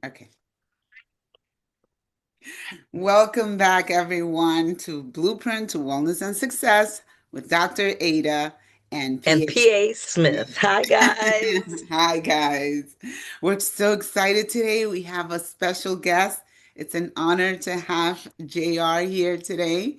Okay. Welcome back, everyone, to Blueprint to Wellness and Success with Dr. Ada and And PA PA Smith. Smith. Hi, guys. Hi, guys. We're so excited today. We have a special guest. It's an honor to have JR here today.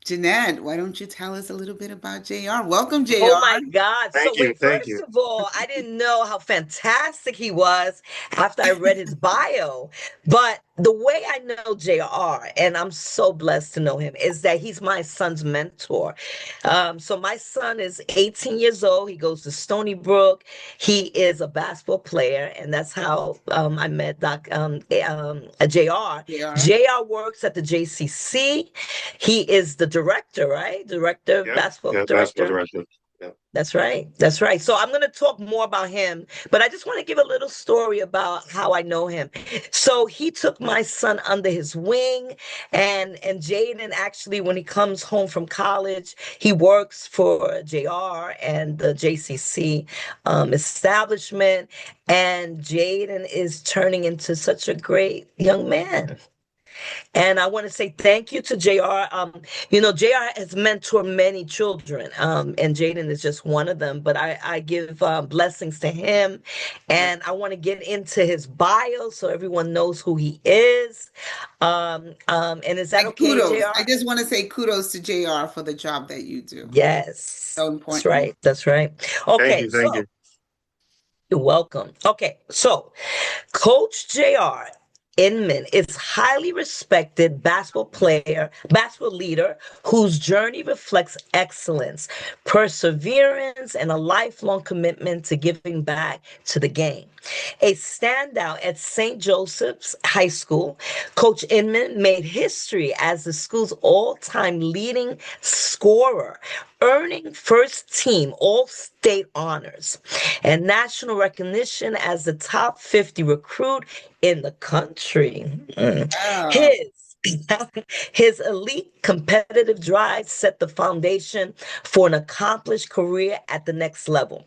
Jeanette, why don't you tell us a little bit about JR? Welcome, Oh JR. my God. So, Thank you. wait, Thank first you. of all, I didn't know how fantastic he was after I read his bio. But the way I know JR, and I'm so blessed to know him, is that he's my son's mentor. So, my son is 18 years old. He goes to Stony Brook. He is a basketball player, and that's how I met JR. JR. JR works at the JCC. He is the director, right? Director, Yep. basketball Yeah, basketball director. director. Yep. That's right. That's right. So I'm going to talk more about him, but I just want to give a little story about how I know him. So he took my son under his wing, and Jaden actually, when he comes home from college, he works for JR and the JCC establishment, and Jaden is turning into such a great young man. And I want to say thank you to JR. JR has mentored many children, and Jaden is just one of them. But I give blessings to him, and I want to get into his bio so everyone knows who he is. And is that Like okay, kudos. I JR? just want to say kudos to JR for the job that you do. Yes, So that's important. right. That's right. Thank Okay, you. so Thank you. you're welcome. Okay, so Coach JR Inman is highly respected basketball leader whose journey reflects excellence, perseverance, and a lifelong commitment to giving back to the game. A standout at St. Joseph's High School, Coach Inman made history as the school's all-time leading scorer, earning first team all-state honors and national recognition as the top 50 recruit in the country. Wow. His his elite competitive drive set the foundation for an accomplished career at the next level.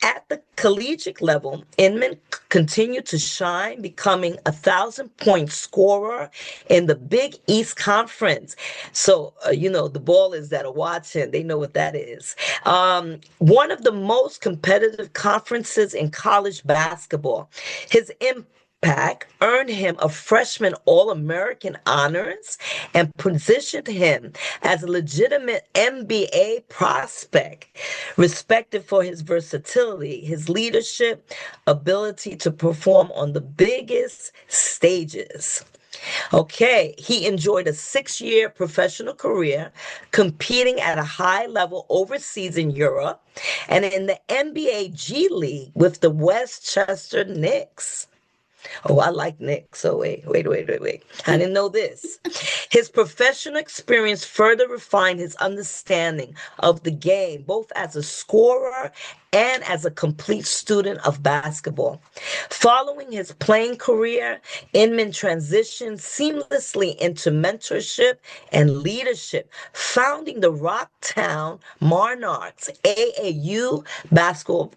At the collegiate level, Inman continued to shine, becoming 1,000 point scorer in the Big East Conference. So, the ball is that are watching, they know what that is. One of the most competitive conferences in college basketball. His impact earned him a freshman All-American honors and positioned him as a legitimate NBA prospect, respected for his versatility, his leadership, ability to perform on the biggest stages. Okay, he enjoyed a 6 year professional career competing at a high level overseas in Europe and in the NBA G League with the Westchester Knicks. Oh, I like Nick. So wait. I didn't know this. His professional experience further refined his understanding of the game, both as a scorer and as a complete student of basketball. Following his playing career, Inman transitioned seamlessly into mentorship and leadership, founding the Rocktown Monarchs AAU basketball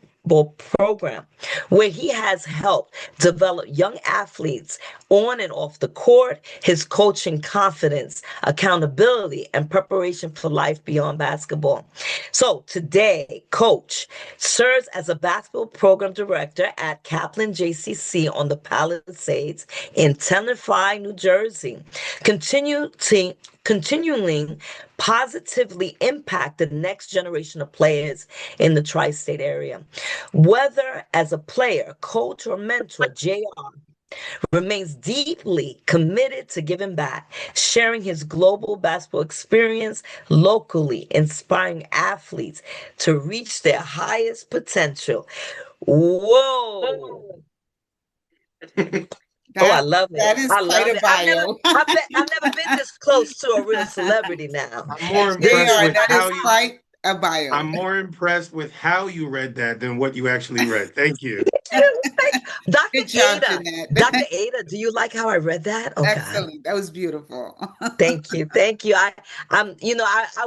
program, where he has helped develop young athletes on and off the court, his coaching confidence, accountability, and preparation for life beyond basketball. So today, Coach serves as a basketball program director at Kaplan JCC on the Palisades in Tenafly, New Jersey, continuing positively impact the next generation of players in the tri-state area. Whether as a player, coach, or mentor, JR remains deeply committed to giving back, sharing his global basketball experience locally, inspiring athletes to reach their highest potential. Whoa. Oh, I That love that it. is I quite love a it. bio. I've never been this close to a real celebrity now. I'm more impressed JR, with that is how you. quite a bio. I'm more impressed with how you read that than what you actually read. Thank you. Thank you. Dr. Good job, Ada. Dr. Jeanette. Ada, do you like how I read that? Oh God. Excellent. That was beautiful. Thank you. Thank you. I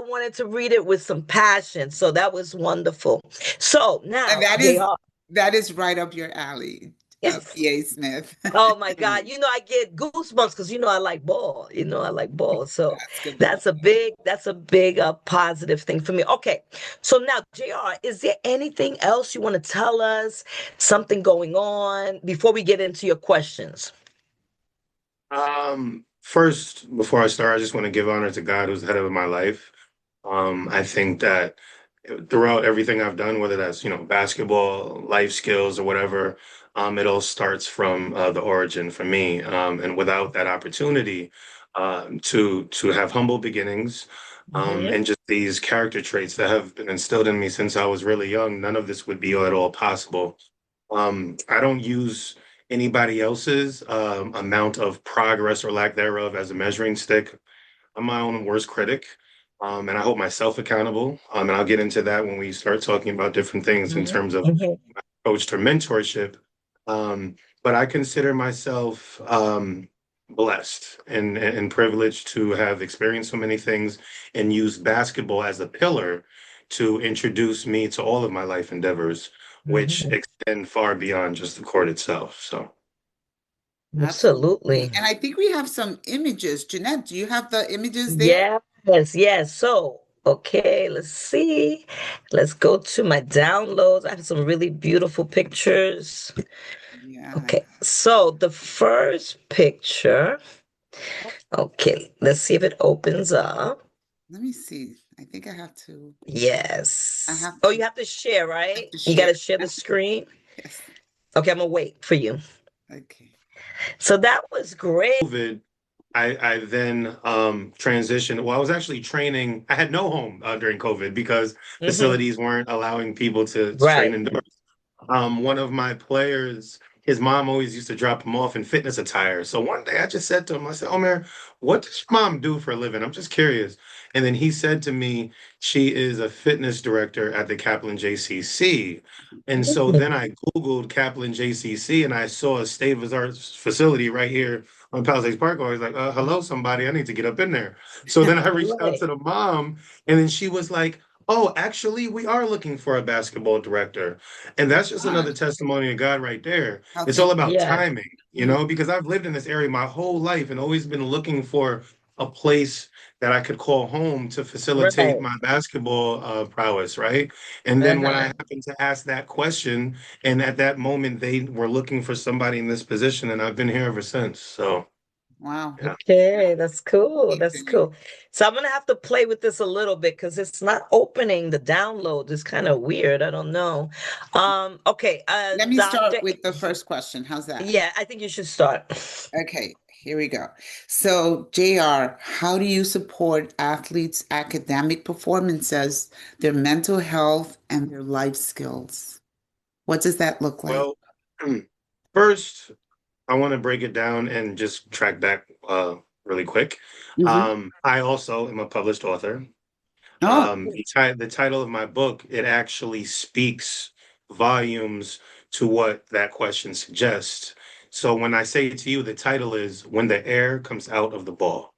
wanted to read it with some passion. So that was wonderful. So And now, that is JR. that is right up your alley. PA Smith. Oh my God. I get goosebumps because I like ball. I like ball. So Basketball. that's a big positive thing for me. Okay. So now, JR, is there anything else you want to tell us? Something going on before we get into your questions? First, before I start, I just want to give honor to God who's the head of my life. I think that throughout everything I've done, whether that's, basketball, life skills, or whatever, it all starts from the origin for me. And without that opportunity to have humble beginnings, Hmm. and just these character traits that have been instilled in me since I was really young, none of this would be at all possible. I don't use anybody else's amount of progress or lack thereof as a measuring stick. I'm my own worst critic, and I hold myself accountable. And I'll get into that when we start talking about different things in Hmm. terms of Hmm. coach or mentorship. Um, but I consider myself blessed and privileged to have experienced so many things and use basketball as a pillar to introduce me to all of my life endeavors, which Hmm. extend far beyond just the court itself. So, Absolutely. Absolutely. And I think we have some images. Jeanette, do you have the images there? Yes, yes. So, okay, let's see. Let's go to my downloads. I have some really beautiful pictures. Yeah. Okay, so the first picture. Okay, let's see if it opens up. Let me see. I think I have to. I Yes. have Oh, to you have to share, have right? to You got share. to share the screen. Yes. Okay, I'm gonna wait for you. Okay. So that was great. COVID, I then transitioned. Well, I was actually training. I had no home during COVID because Hmm. facilities weren't allowing people to train Right. indoors. One of my players, his mom always used to drop him off in fitness attire. So one day I just said to him, I said, "Oh man, what does your mom do for a living? I'm just curious." And then he said to me, "She is a fitness director at the Kaplan JCC." And so then Mhm. I Googled Kaplan JCC and I saw a state of the art facility right here on Palisades Park. I was like, hello, somebody, I need to get up in there. So then I reached out Right. to the mom, and then she was like, "Oh, actually, we are looking for a basketball director." And that's just Ah, another testimony of God right there. how It's all things. about Yeah. timing, Mm, because I've lived in this area my whole life and always been looking for a place that I could call home to facilitate Right. my basketball prowess, right? And then when I Uh-huh. happened to ask that question, and at that moment they were looking for somebody in this position, and I've been here ever since. So, wow. yeah. Okay, that's cool. That's Amazing. cool. So I'm gonna have to play with this a little bit because it's not opening the download. It's kind of weird. I don't know. Okay, Let me Doctor. start with the first question. How's that? Yeah, I think you should start. Okay, here we go. So, JR, how do you support athletes' academic performances, their mental health, and their life skills? What does that look like? Well, first, I want to break it down and just track back really quick. Hmm. I also am a published author. Oh, The title of my book, it actually speaks volumes to what that question suggests. So when I say to you, the title is When the Air Comes Out of the Ball,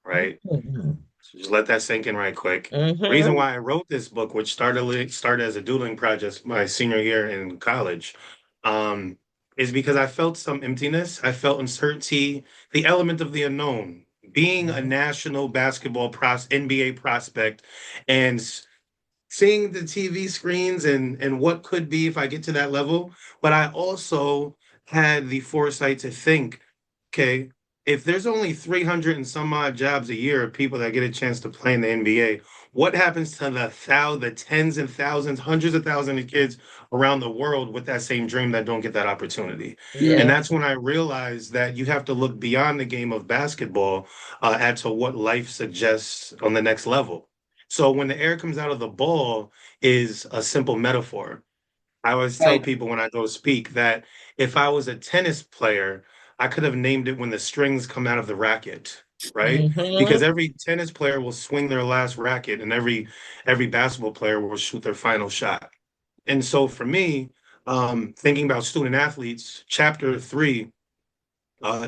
right? Mhm. So just let that sink in right quick. Reason Mhm. why I wrote this book, which started as a doodling project my senior year in college, um, is because I felt some emptiness. I felt uncertainty, the element of the unknown. Being a national basketball NBA prospect and seeing the TV screens and what could be if I get to that level. But I also had the foresight to think, okay, if there's only 300 and some odd jobs a year of people that get a chance to play in the NBA, what happens to the tens and thousands, hundreds of thousands of kids around the world with that same dream that don't get that opportunity? And Yeah. that's when I realized that you have to look beyond the game of basketball as to what life suggests on the next level. So when the air comes out of the ball is a simple metaphor. I always tell right. people when I go to speak that if I was a tennis player, I could have named it When the Strings Come Out of the Racket, right? Because Hmm. every tennis player will swing their last racket and every basketball player will shoot their final shot. And so for me, thinking about student athletes, chapter 3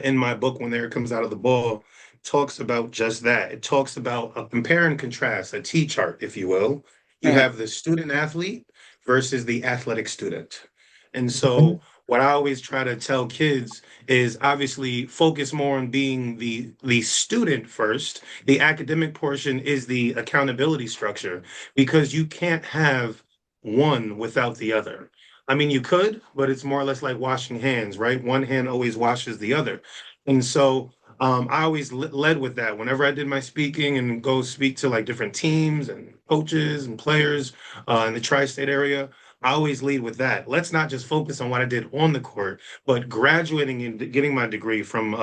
in my book, When the Air Comes Out of the Ball, talks about just that. It talks about a compare and contrast, a T chart, if you will. You Right. have the student athlete versus the athletic student. And so what I always try to tell kids is obviously focus more on being the student first. The academic portion is the accountability structure because you can't have one without the other. I mean, you could, but it's more or less like washing hands, right? One hand always washes the other. And so I always led with that whenever I did my speaking and go speak to like different teams and coaches and players in the tri-state area. I always lead with that. Let's not just focus on what I did on the court, but graduating and getting my degree from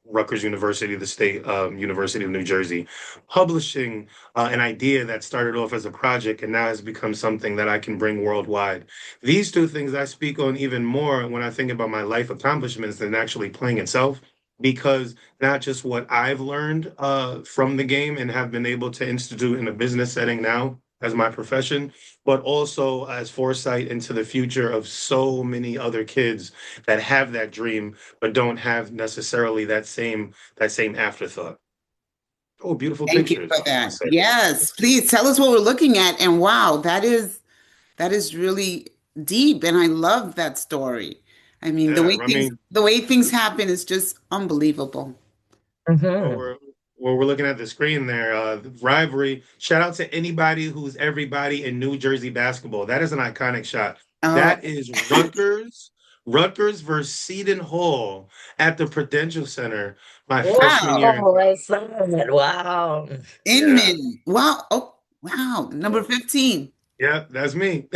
Rutgers University, the state University of New Jersey, publishing an idea that started off as a project and now has become something that I can bring worldwide. These two things I speak on even more when I think about my life accomplishments than actually playing itself, because not just what I've learned from the game and have been able to institute in a business setting now as my profession, but also as foresight into the future of so many other kids that have that dream but don't have necessarily that same afterthought. Oh, beautiful Thank you pictures. for I that. say. Yes, please tell us what we're looking at. And wow, that is really deep, and I love that story. I mean, Yeah, I mean, the way things happen is just unbelievable. well, Hmm. we're looking at the screen there. Rivalry. Shout out to anybody who's everybody in New Jersey basketball. That is an iconic shot. Oh, That is Rutgers versus Seton Hall at the Prudential Center my freshman wow. year in Oh, I college. saw it. Wow. Yeah, Inman. Wow. Oh, wow. Number yeah, 15. yeah, that's me.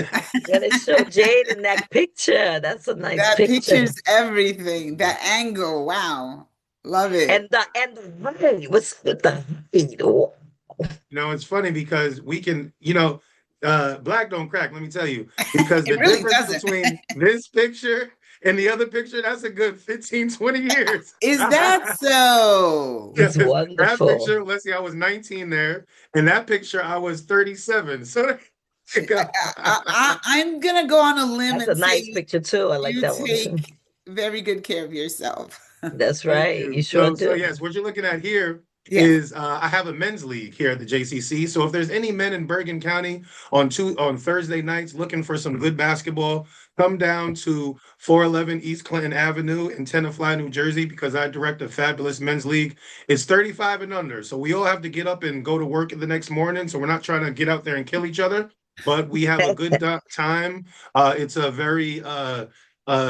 Yeah, they show Jade in that picture. That's a nice That picture. picture's everything. That angle. Wow. Love it. And the height, what's with the height? Oh, It's funny because black don't crack, let me tell you, because It the really difference doesn't. between this picture and the other picture, that's a good 15, 20 years. Is that so? it's Because that wonderful. picture, let's see, I was 19 there, and that picture, I was 37. So there you go. I'm gonna go on a limb That's a and nice say picture too. I like you that one too. take very good care of yourself. That's Thank right. You you. sure So do. yes, what you're looking at here Yes. is I have a men's league here at the JCC. So if there's any men in Bergen County on Thursday nights looking for some good basketball, come down to 411 East Clinton Avenue in Tenafly, New Jersey, because I direct a fabulous men's league. It's 35 and under, so we all have to get up and go to work the next morning. So we're not trying to get out there and kill each other, but we have a good time. It's a very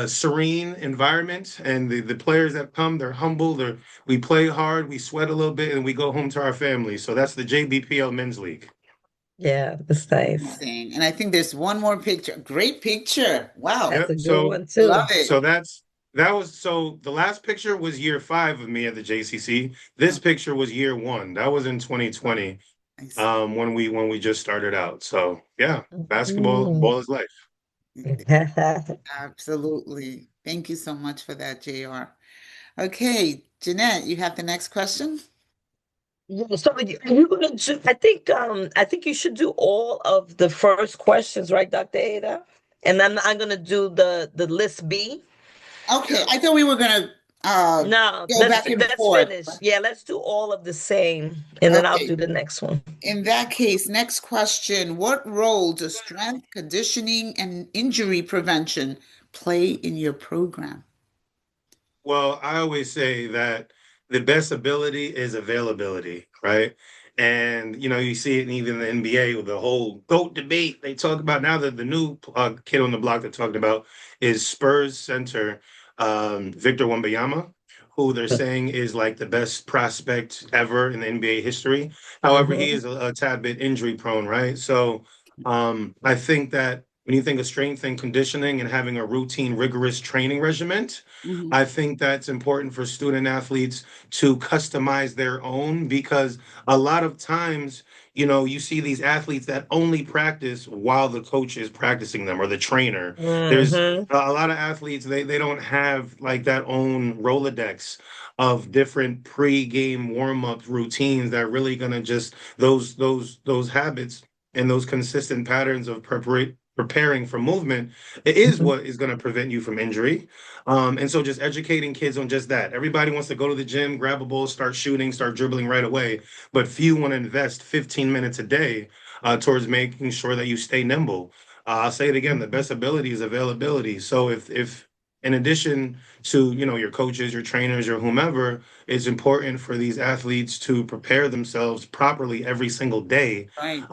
serene environment, and the players that come, they're humble. We play hard, we sweat a little bit, and we go home to our families. So that's the JBPL Men's League. Yeah, it's nice. Amazing. And I think there's one more picture. Great picture. Wow. That's Yep. a good So one Love too. it. so that was so the last picture was year 5 of me at the JCC. This Oh, picture was year 1. That was in 2020, I see. when we just started out. So yeah, basketball, Mm. ball is life. Absolutely. Thank you so much for that, JR. Okay, Jeanette, you have the next question? Yeah, so you gonna do, I think you should do all of the first questions, right, Dr. Ada? And then I'm gonna do the list B. Okay, I thought we were gonna No, go let's back and let's forth. finish. Yeah, let's do all of the same, and then I'll Okay, do the next one. in that case, next question. What role does strength, conditioning, and injury prevention play in your program? Well, I always say that the best ability is availability, right? And you see it even in the NBA with the whole GOAT debate. They talk about now that the new kid on the block they're talking about is Spurs center Victor Wembanyama, who they're saying is like the best prospect ever in the NBA history. However, he Hmm. is a tad bit injury prone, right? So I think that when you think of strength and conditioning and having a routine, rigorous training regimen, Mhm, I think that's important for student athletes to customize their own, because a lot of times, you see these athletes that only practice while the coach is practicing them or the trainer. There's Hmm. a lot of athletes, they don't have like that own Rolodex of different pre-game warm-up routines that are really gonna just those habits and those consistent patterns of preparing for movement. It is what is going to prevent you from injury. And so just educating kids on just that. Everybody wants to go to the gym, grab a ball, start shooting, start dribbling right away, but few want to invest 15 minutes a day towards making sure that you stay nimble. I'll say it again: the best ability is availability. So if in addition to, your coaches, your trainers, or whomever, it's important for these athletes to prepare themselves properly every single day, Right.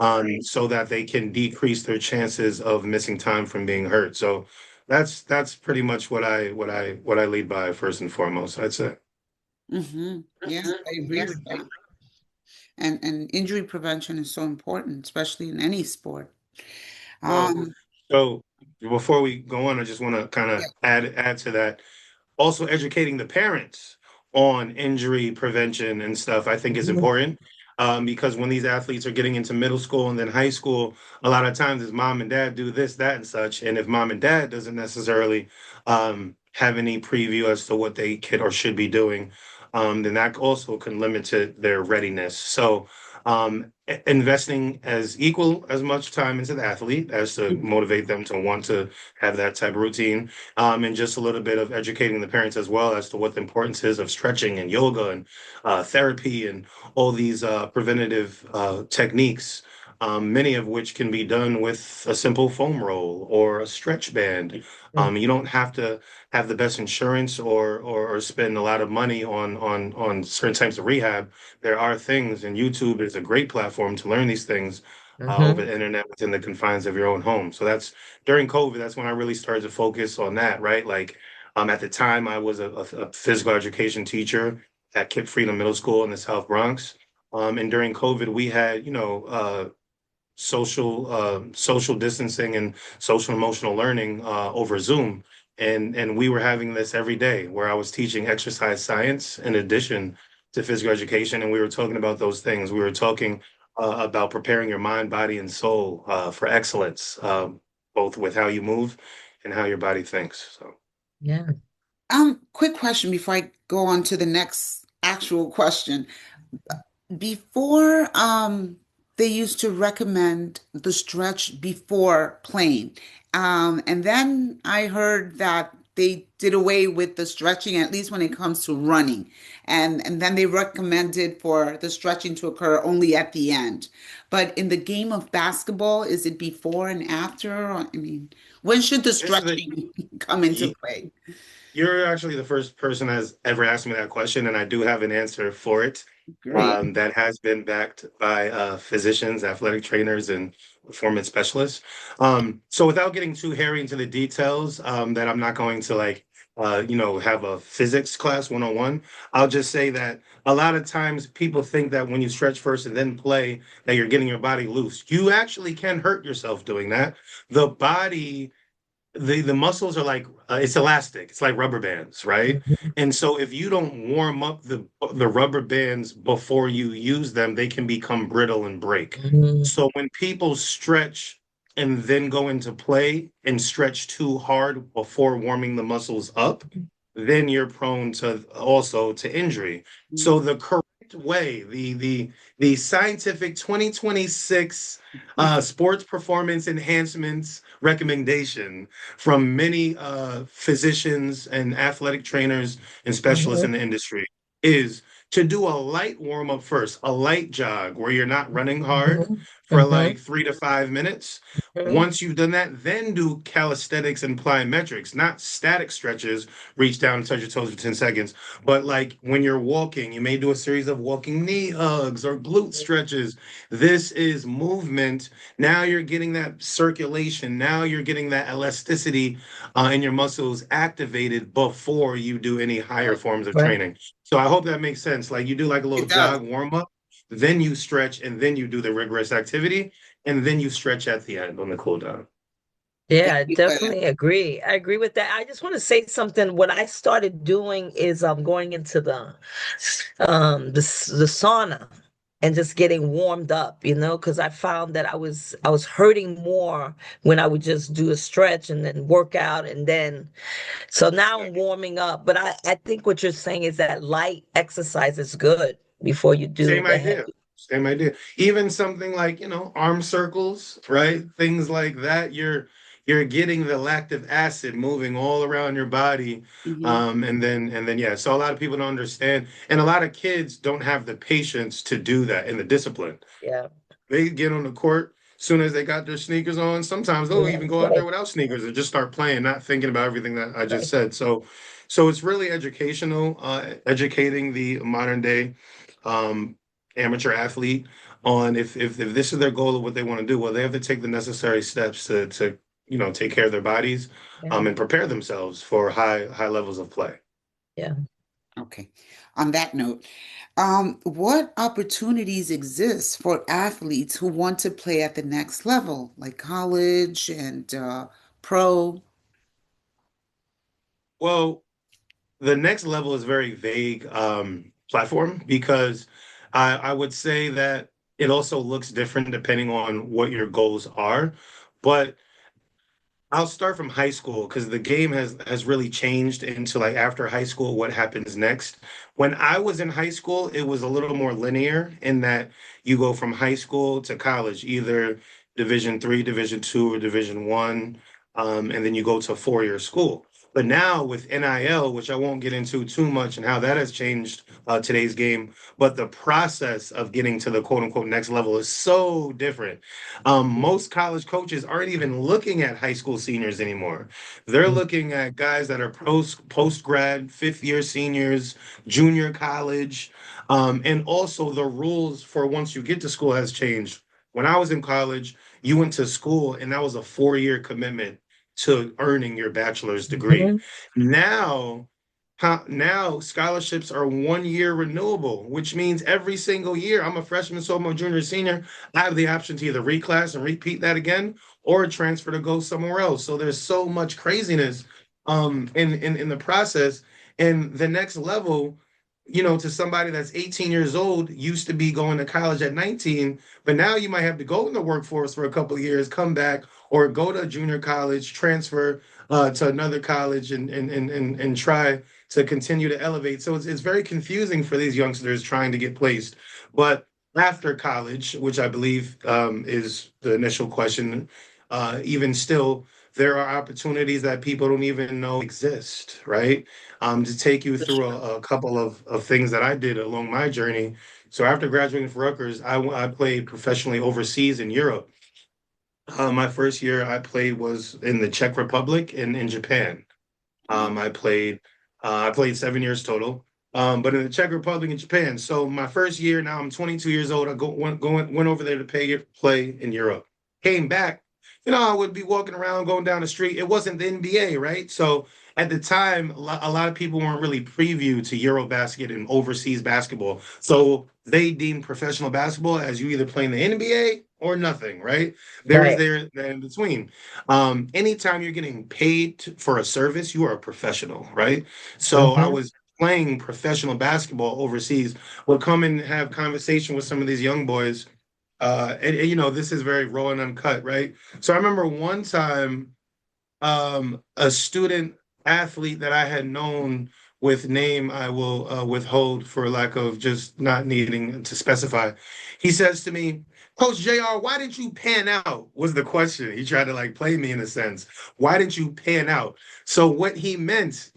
so that they can decrease their chances of missing time from being hurt. So that's pretty much what I lead by first and foremost, I'd say. Mm-hmm. Yes, I agree with that. And injury prevention is so important, especially in any sport. Well, Um, so before we go on, I just want to kind yeah. of add to that. Also, educating the parents on injury prevention and stuff, I think is Mhm. important. Because when these athletes are getting into middle school and then high school, a lot of times is mom and dad do this, that, and such. And if mom and dad doesn't necessarily have any preview as to what they could or should be doing, then that also can limit to their readiness. So, investing as equal as much time into the athlete as to motivate them to want to have that type of routine, and just a little bit of educating the parents as well as to what the importance is of stretching and yoga and therapy and all these preventative techniques, many of which can be done with a simple foam roll or a stretch band. You don't have to have the best insurance or spend a lot of money on certain types of rehab. There are things, and YouTube is a great platform to learn these things over Mhm. the internet within the confines of your own home. So that's during COVID. That's when I really started to focus on that. Right, like at the time I was a physical education teacher at Kip Freedom Middle School in the South Bronx. And during COVID, we had social distancing and social emotional learning over Zoom. And we were having this every day where I was teaching exercise science in addition to physical education. And we were talking about those things. We were talking about preparing your mind, body, and soul for excellence, both with how you move and how your body thinks. So Yeah. Quick question before I go on to the next actual question. Before, they used to recommend the stretch before playing. And then I heard that they did away with the stretching, at least when it comes to running. And then they recommended for the stretching to occur only at the end. But in the game of basketball, is it before and after? I mean, when should the this is stretching come into the play? You're actually the first person has ever asked me that question, and I do have an answer for it. Great. That has been backed by physicians, athletic trainers, and performance specialists. So without getting too hairy into the details, that I'm not going to have a physics class 101. I'll just say that a lot of times people think that when you stretch first and then play, that you're getting your body loose. You actually can hurt yourself doing that. The body the muscles are like it's elastic. It's like rubber bands, right? Mhm. And so if you don't warm up the rubber bands before you use them, they can become brittle and break. Mhm. So when people stretch and then go into play and stretch too hard before warming the muscles up, then you're prone to also to injury. So the correct way, the scientific 2026 sports performance enhancements recommendation from many physicians and athletic trainers and specialists Mhm. in the industry is to do a light warm up first, a light jog where you're not running hard Mhm. for Mhm. like 3 to 5 minutes. Mhm. Once you've done that, then do calisthenics and plyometrics, not static stretches, reach down and touch your toes for 10 seconds. But like when you're walking, you may do a series of walking knee hugs or glute stretches. This is movement. Now you're getting that circulation. Now you're getting that elasticity in your muscles activated before you do any higher forms of Right. training. So I hope that makes sense. Like you do like a little It does. jog warm up, then you stretch, and then you do the rigorous activity, and then you stretch at the end on the cool down. Yeah, Thank I you for that. definitely agree. I agree with that. I just want to say something. What I started doing is going into the sauna and just getting warmed up, because I found that I was hurting more when I would just do a stretch and then work out and then so now I'm warming up. But I think what you're saying is that light exercise is good before you do Same the idea. heavy. Same idea. Even something like, arm circles, right? Things like that. You're getting the lactic acid moving all around your body. Mhm. And then yeah. So a lot of people don't understand. And a lot of kids don't have the patience to do that and the discipline. Yeah. They get on the court. soon as they got their sneakers on, sometimes they'll even go out there Right, without sneakers and just start playing, not thinking about everything that I just right. said. So it's really educational, educating the modern day um, amateur athlete on if this is their goal of what they want to do, well, they have to take the necessary steps to take care of their bodies, Yeah, and prepare themselves for high levels of play. yeah. Okay. On that note, what opportunities exist for athletes who want to play at the next level, like college and pro? Well, the next level is very vague platform because I would say that it also looks different depending on what your goals are. But I'll start from high school because the game has really changed into like after high school, what happens next. When I was in high school, it was a little more linear in that you go from high school to college, either Division 3, Division 2, or Division 1, and then you go to a 4-year school. But now with NIL, which I won't get into too much, and how that has changed today's game, but the process of getting to the quote unquote next level is so different. Most college coaches aren't even looking at high school seniors anymore. They're looking at guys that are post grad, 5th year seniors, junior college, and also the rules for once you get to school has changed. When I was in college, you went to school and that was a 4-year commitment to earning your bachelor's degree. Hmm. Now, now scholarships are 1 year renewable, which means every single year, I'm a freshman, sophomore, junior, senior, I have the option to either reclass and repeat that again or transfer to go somewhere else. So there's so much craziness in the process. And the next level, to somebody that's 18 years old, used to be going to college at 19, but now you might have to go in the workforce for a couple of years, come back, or go to junior college, transfer to another college, and try to continue to elevate. So it's very confusing for these youngsters trying to get placed. But after college, which I believe is the initial question, even still, there are opportunities that people don't even know exist, right? To take you For through sure. a couple of things that I did along my journey. So after graduating from Rutgers, I played professionally overseas in Europe. My first year I played was in the Czech Republic and in Japan. I played 7 years total. But in the Czech Republic and Japan. So my first year, now I'm 22 years old. I went over there to play in Europe. Came back. I would be walking around, going down the street. It wasn't the NBA, right? So at the time, a lot of people weren't really previewed to Eurobasket and overseas basketball. So they deemed professional basketball as you either play in the NBA or nothing, right? There's Right. there in between. Anytime you're getting paid for a service, you are a professional, right? So I Hmm. was playing professional basketball overseas, would come and have conversation with some of these young boys. And this is very raw and uncut, right? So I remember one time a student athlete that I had known with name I will withhold for lack of just not needing to specify. He says to me, Coach JR, why didn't you pan out? Was the question. He tried to like play me in a sense. Why didn't you pan out? So what he meant,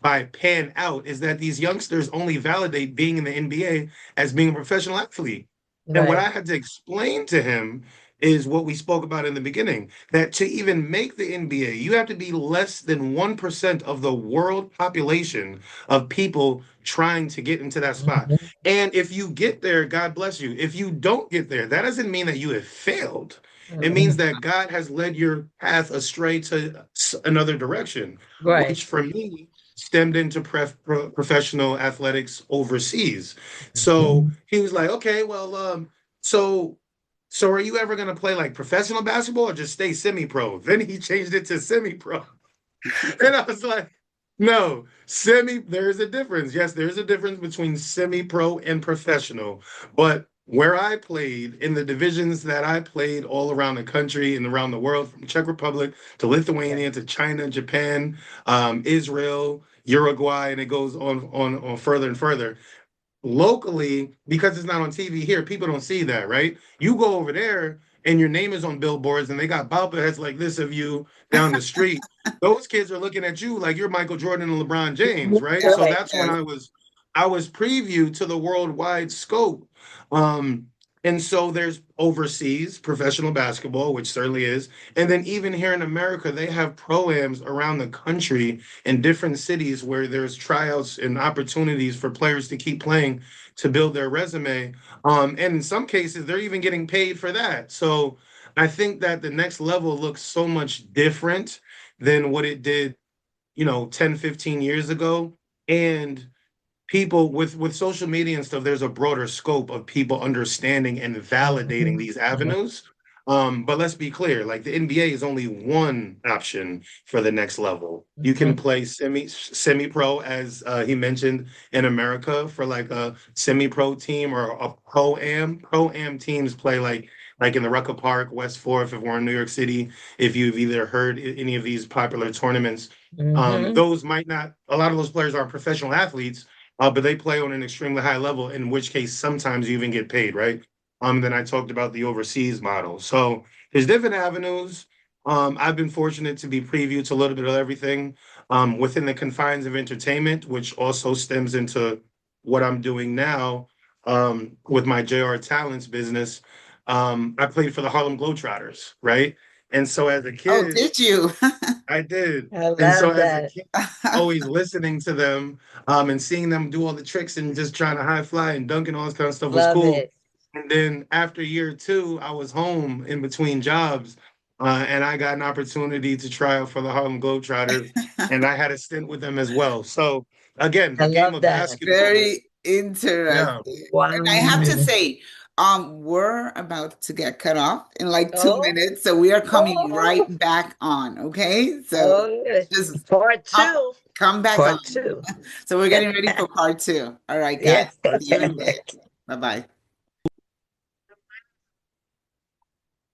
by pan out is that these youngsters only validate being in the NBA as being a professional athlete. And what Right. I had to explain to him is what we spoke about in the beginning, that to even make the NBA, you have to be less than 1% of the world population of people trying to get into that spot. Hmm. And if you get there, God bless you. If you don't get there, that doesn't mean that you have failed. It means Hmm. that God has led your path astray to another direction, Right. which for me stemmed into professional athletics overseas. So Hmm. he was like, okay, well, so so are you ever going to play like professional basketball or just stay semi-pro? Then he changed it to semi-pro. And I was like, no, there's a difference. Yes, there's a difference between semi-pro and professional. But where I played in the divisions that I played all around the country and around the world, from Czech Republic to Lithuania to China, Japan, Israel, Uruguay, and it goes on further and further locally, because it's not on TV here, people don't see that, right? You go over there and your name is on billboards and they got bobbleheads like this of you down the street. Those kids are looking at you like you're Michael Jordan and LeBron James, right? So Right. that's when Yes. I was previewed to the worldwide scope. Um, And so there's overseas professional basketball, which certainly is. And then even here in America, they have pro-ams around the country in different cities where there's tryouts and opportunities for players to keep playing to build their resume. And in some cases, they're even getting paid for that. So I think that the next level looks so much different than what it did, 10, 15 years ago. And people with social media and stuff, there's a broader scope of people understanding and validating Mhm. these avenues. But let's be clear, like the NBA is only one option for the next level. You can Mhm. play semi pro, as he mentioned, in America for like a semi pro team or a pro am. Pro am teams play like in the Rucker Park, West Fourth, if we're in New York City. If you've either heard any of these popular tournaments, Mhm. those might not. A lot of those players are professional athletes, but they play on an extremely high level, in which case sometimes you even get paid, right? Then I talked about the overseas model. So there's different avenues. I've been fortunate to be preview to a little bit of everything within the confines of entertainment, which also stems into what I'm doing now with my JR Talents business. I played for the Harlem Globetrotters, right? And so as a Oh, kid, did you? I did. I And so love as a that. kid, always listening to them and seeing them do all the tricks and just trying to high fly and dunk and all this kind of stuff was Love cool. it. And then after year two, I was home in between jobs and I got an opportunity to try out for the Harlem Globetrotters. And I had a stint with them as well. So again, I the game love of that. basketball, Very yeah. interesting. And I have to Wow. say, we're about to get cut off in like two Oh, minutes, so we are coming oh, right back on. Okay, so oh, yeah. just Part come, two. come back on. Part two. So we're getting ready for part two. All right, guys. Yeah. Part See you in a two. bit. Bye bye.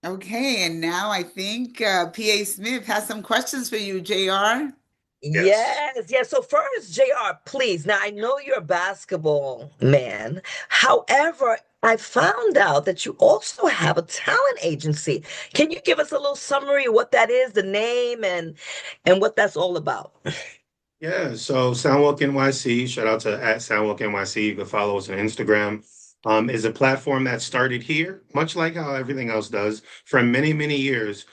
Okay, and now I think PA Smith has some questions for you, JR. Yes. Yes, yes. So first, JR, please. Now I know you're a basketball man. However, I found out that you also have a talent agency. Can you give us a little summary of what that is, the name and what that's all about? Yeah, so Soundwalk NYC, shout out to at Soundwalk NYC. You can follow us on Instagram. Is a platform that started here, much like how everything else does, for many, many years.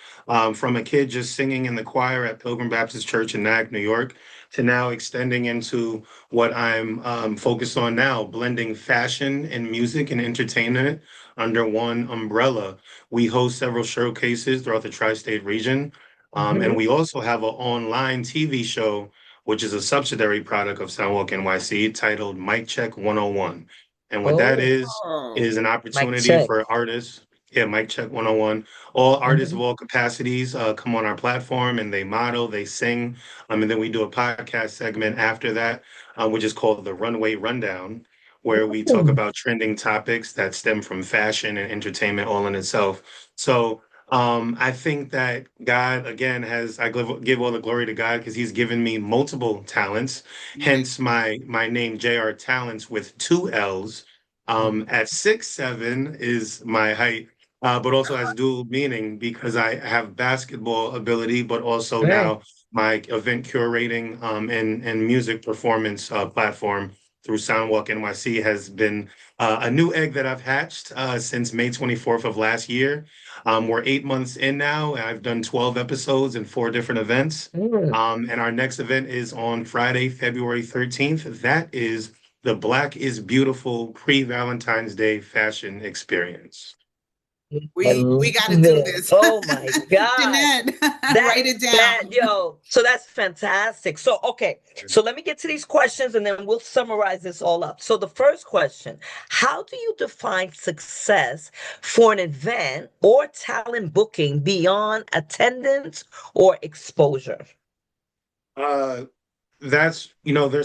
From a kid just singing in the choir at Pilgrim Baptist Church in Nyack, New York, to now extending into what I'm focused on now, blending fashion and music and entertainment under one umbrella. We host several showcases throughout the tri-state region. And Mhm. we also have an online TV show which is a subsidiary product of Soundwalk NYC titled Mic Check 101. And what that Oh, Oh, is an mic opportunity check. for artists. Yeah, Mic Check 101. All artists of Mhm. all capacities come on our platform and they model, they sing. And then we do a podcast segment after that, which is called the Runway Rundown, where we talk Mm. about trending topics that stem from fashion and entertainment all in itself. So I think that God, again, I give all the glory to God because He's given me multiple talents. nice. Hence my name, JR Talents, with two L's. At 6'7" is my height, but also has dual meaning because I have basketball ability, but also Right. now my event curating and music performance platform through Soundwalk NYC has been a new egg that I've hatched since May 24th of last year. We're 8 months in now. I've done 12 episodes and four different events. Mm. And our next event is on Friday, February 13th. That is the Black is Beautiful pre-Valentine's Day fashion experience. I We love got to do it. this. Oh my God. Jeanette, That write it that down. yo, so that's fantastic. So okay, so let me get to these questions and then we'll summarize this all up. So the first question, how do you define success for an event or talent booking beyond attendance or exposure? Uh, there's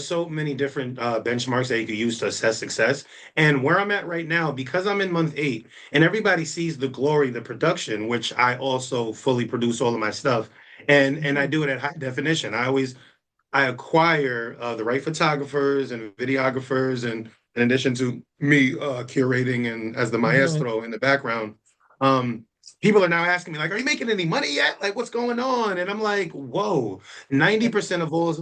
so many different benchmarks that you could use to assess success. And where I'm at right now, because I'm in month 8 and everybody sees the glory, the production, which I also fully produce all of my stuff. And I Mhm. do it at high definition. I acquire the right photographers and videographers, and in addition to me curating and as the Mhm. maestro in the background, um, people are now asking me like, "Are you making any money yet? Like, what's going on?" And I'm like, "Whoa, 90% of all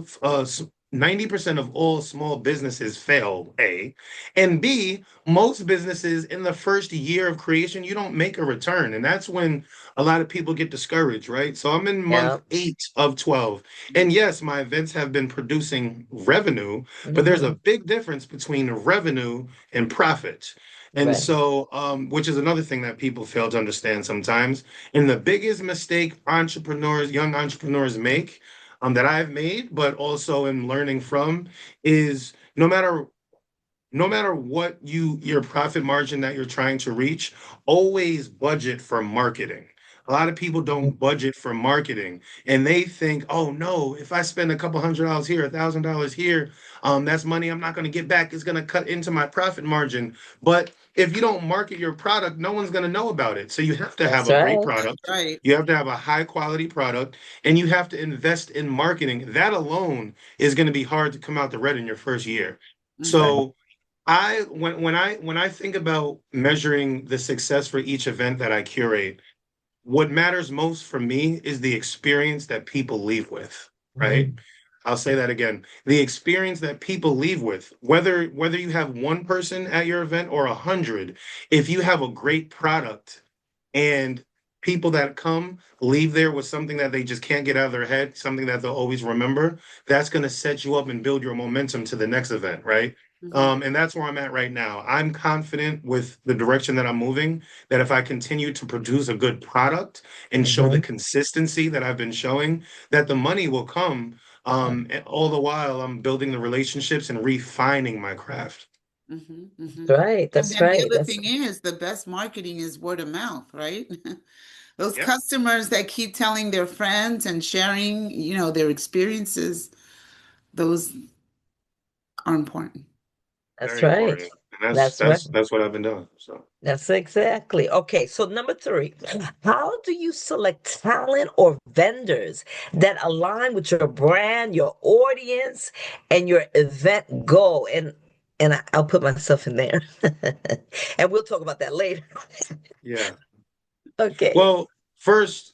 90% of all small businesses fail, A. And B, most businesses in the first year of creation, you don't make a return. And that's when a lot of people get discouraged, right? So I'm in Yeah. month 8 of 12. And yes, my events have been producing revenue, but there's a Hmm. big difference between revenue and profit. And Right. so, which is another thing that people fail to understand sometimes. And the biggest mistake entrepreneurs, young entrepreneurs make, that I've made, but also am learning from, is no matter what your profit margin that you're trying to reach, always budget for marketing. A lot of people don't budget for marketing, and they think, oh no, if I spend a couple $100 here, $1,000 here, that's money I'm not going to get back. It's going to cut into my profit margin. But if you don't market your product, no one's going to know about it. So you have to have That's a great right. product. Right. You have to have a high quality product, and you have to invest in marketing. That alone is going to be hard to come out the red in your first year. Mm-hmm. Right. So when I think about measuring the success for each event that I curate, what matters most for me is the experience that people leave with, right? Mhm. I'll say that again. The experience that people leave with, whether you have one person at your event or 100, if you have a great product and people that come leave there with something that they just can't get out of their head, something that they'll always remember, that's going to set you up and build your momentum to the next event, right? Mm-hmm. And that's where I'm at right now. I'm confident with the direction that I'm moving, that if I continue to produce a good product and show the Mhm. consistency that I've been showing, that the money will come. And all the while, I'm building the relationships and refining my craft. Mm-hmm. Mm-hmm. Right. And That's then the right. other That's thing is the best marketing is word of mouth, right? Those Yep, customers that keep telling their friends and sharing, their experiences, those are important. that's very right. important. And that's That's right. that's that's what I've been doing. So. That's exactly. Okay, so number three, how do you select talent or vendors that align with your brand, your audience, and your event goal? I'll put myself in there. And we'll talk about that later. Yeah. Okay. Well, first,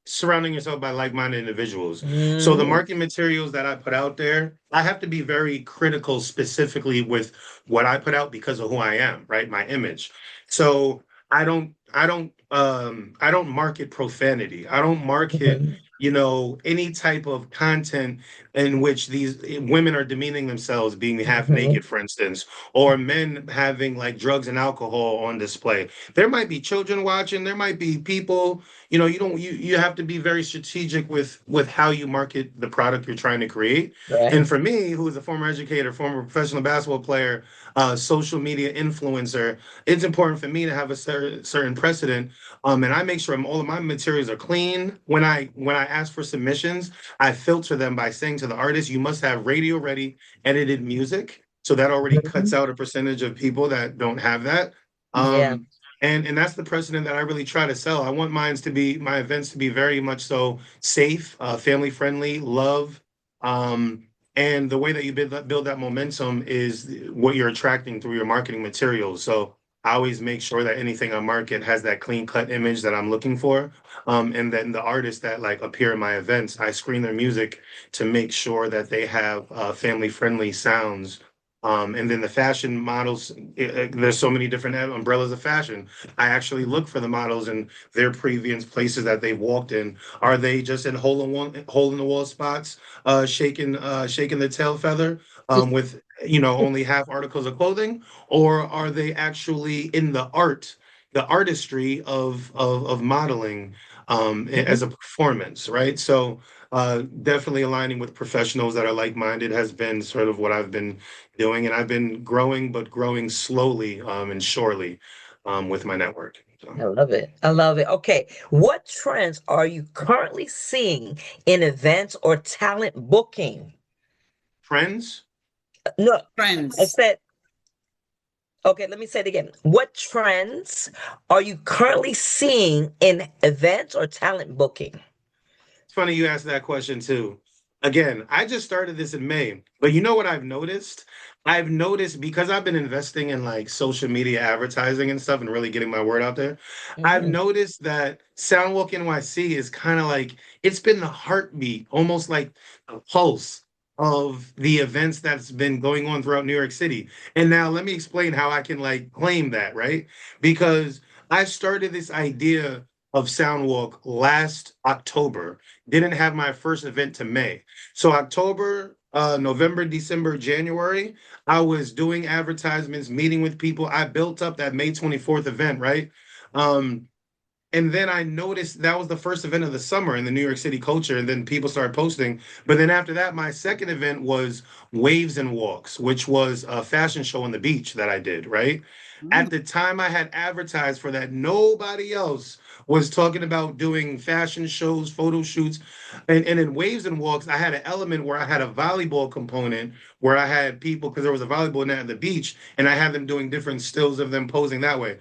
surrounding yourself by like-minded individuals. So the Hmm. marketing materials that I put out there, I have to be very critical specifically with what I put out because of who I am, right? My image. So I don't market profanity. I don't market, Hmm. any type of content in which these women are demeaning themselves, being half Hmm. naked, for instance, or men having like drugs and alcohol on display. There might be children watching, there might be people, you have to be very strategic with how you market the product you're trying to create. And Right. for me, who is a former educator, former professional basketball player, social media influencer, it's important for me to have a certain precedent. And I make sure all of my materials are clean. When I ask for submissions, I filter them by saying to the artist, you must have radio ready edited music, so that already cuts Mhm. out a percentage of people that don't have that. Yeah. um and that's the precedent that I really try to sell. I want my events to be very much so safe, family friendly, love. Um, and the way that you build that momentum is what you're attracting through your marketing materials. So I always make sure that anything I market has that clean cut image that I'm looking for. And then the artists that like appear in my events, I screen their music to make sure that they have family friendly sounds. And then the fashion models, there's so many different umbrellas of fashion. I actually look for the models and their previous places that they've walked in. Are they just in hole in the wall spots, shaking the tail feather, with only half articles of clothing, or are they actually in the artistry of modeling, as Mhm. a performance, right? So definitely aligning with professionals that are like-minded has been sort of what I've been doing, and I've been growing, but growing slowly, and surely, with my network. So, I love it. I love it. Okay. What trends are you currently seeing in events or talent booking? friends, No, I Friends. said, okay, let me say it again. What trends are you currently seeing in events or talent booking? it's funny you asked that question too. Again, I just started this in May, but you know what I've noticed? I've noticed because I've been investing in like social media advertising and stuff and really getting my word out there. I've Hmm. noticed that Soundwalk NYC is kind of like it's been the heartbeat, almost like a pulse of the events that's been going on throughout New York City. And now let me explain how I can like claim that, right? Because I started this idea of Soundwalk last October. Didn't have my first event to May. So October, November, December, January, I was doing advertisements, meeting with people. I built up that May 24th event, right? Um, and then I noticed that was the first event of the summer in the New York City culture. And then people started posting. But then after that, my second event was Waves and Walks, which was a fashion show on the beach that I did, right? Mm. At the time I had advertised for that, nobody else was talking about doing fashion shows, photo shoots. And in Waves and Walks, I had an element where I had a volleyball component where I had people, because there was a volleyball net at the beach, and I had them doing different stills of them posing that way.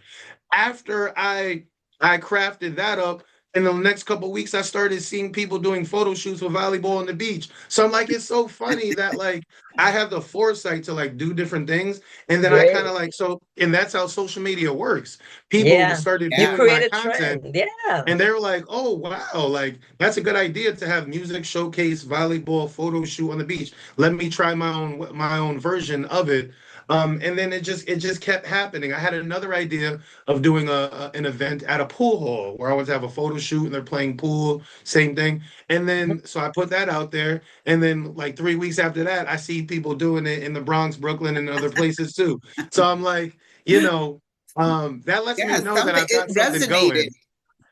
After I crafted that up, in the next couple of weeks, I started seeing people doing photo shoots with volleyball on the beach. So I'm like, it's so funny that like I have the foresight to like do different things, and then I kind of Great. like so, and that's how social media works. People Yeah. started You Yeah. viewing my create a content, trend. Yeah. and they were like, "Oh wow, like that's a good idea to have music showcase, volleyball, photo shoot on the beach. Let me try my own version of it." And then it just kept happening. I had another idea of doing an event at a pool hall where I would have a photo shoot and they're playing pool, same thing. And then so I put that out there, and then like 3 weeks after that, I see people doing it in the Bronx, Brooklyn, and other places too. So I'm like, you know, that lets me Yeah, know that something I've it got something resonated. going.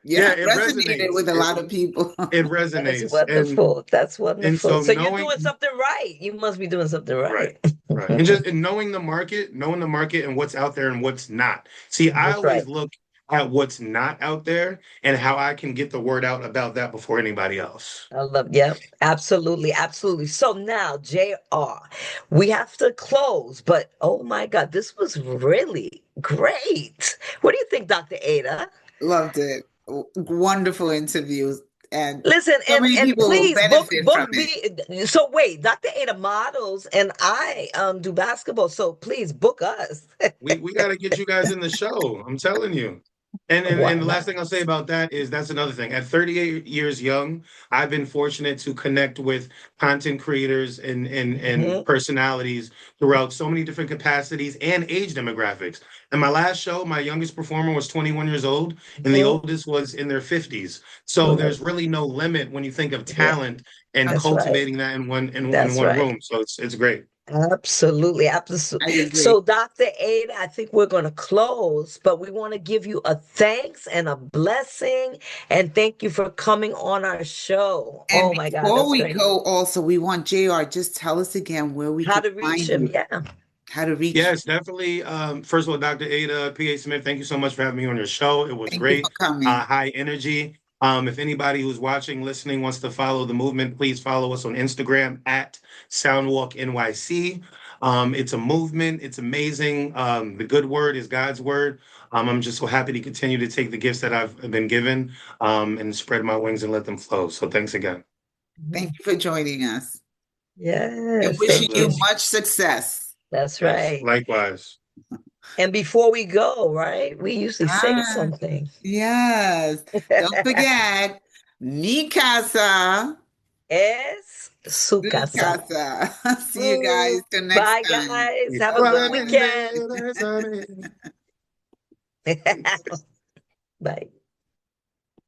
Yeah, Yeah, it it resonated resonates. with a lot of people. It That's resonates. wonderful. That's And wonderful. so So you're doing knowing something right. You must be doing something right, right. right. And just and knowing the market and what's out there and what's not. See, I That's right. always look at what's not out there and how I can get the word out about that before anybody else. I love, yeah, absolutely, absolutely. So now, JR, we have to close, but oh my God, this was really great. What do you think, Dr. Ada? Loved it. Wonderful interviews. And Listen, so and many and people will please benefit from book it. me. So wait, Dr. Ada models and I do basketball, so please book us. We got to get you guys in the show. I'm telling you. And Why the last not? thing I'll say about that is that's another thing. At 38 years young, I've been fortunate to connect with content creators and Mhm. personalities throughout so many different capacities and age demographics. And my last show, my youngest performer was 21 years old, and the Mhm. oldest was in their 50s. So Mhm. there's really no limit when you think of Yeah, talent and that's right. cultivating that in That's one right. room. So it's great. Absolutely, I absolutely. agree. So, Dr. Ada, I think we're going to close, but we want to give you a thanks and a blessing. And thank you for coming on our show. And Oh my God, before that's we great. go, also, we want JR, just tell us again where we How could to reach find him. you, Yeah. how to reach you. Yes, definitely. First of all, Dr. Ada P.A. Smith, thank you so much for having me on your show. It was Thank you for great, coming. high energy. If anybody who's watching, listening, wants to follow the movement, please follow us on Instagram at Soundwalk NYC. It's a movement. It's amazing. The good word is God's word. I'm just so happy to continue to take the gifts that I've been given and spread my wings and let them flow. So thanks again. Thank you for joining us and Yes, My wishing thank you. you pleasure. much success. That's Yes, right. likewise. And before we go, right, we usually say Ah, something. yes. Don't forget, mi casa, Es su su casa. casa. See you guys Mm. till next Bye, time. guys. Have a good Bye-bye. weekend. Bye.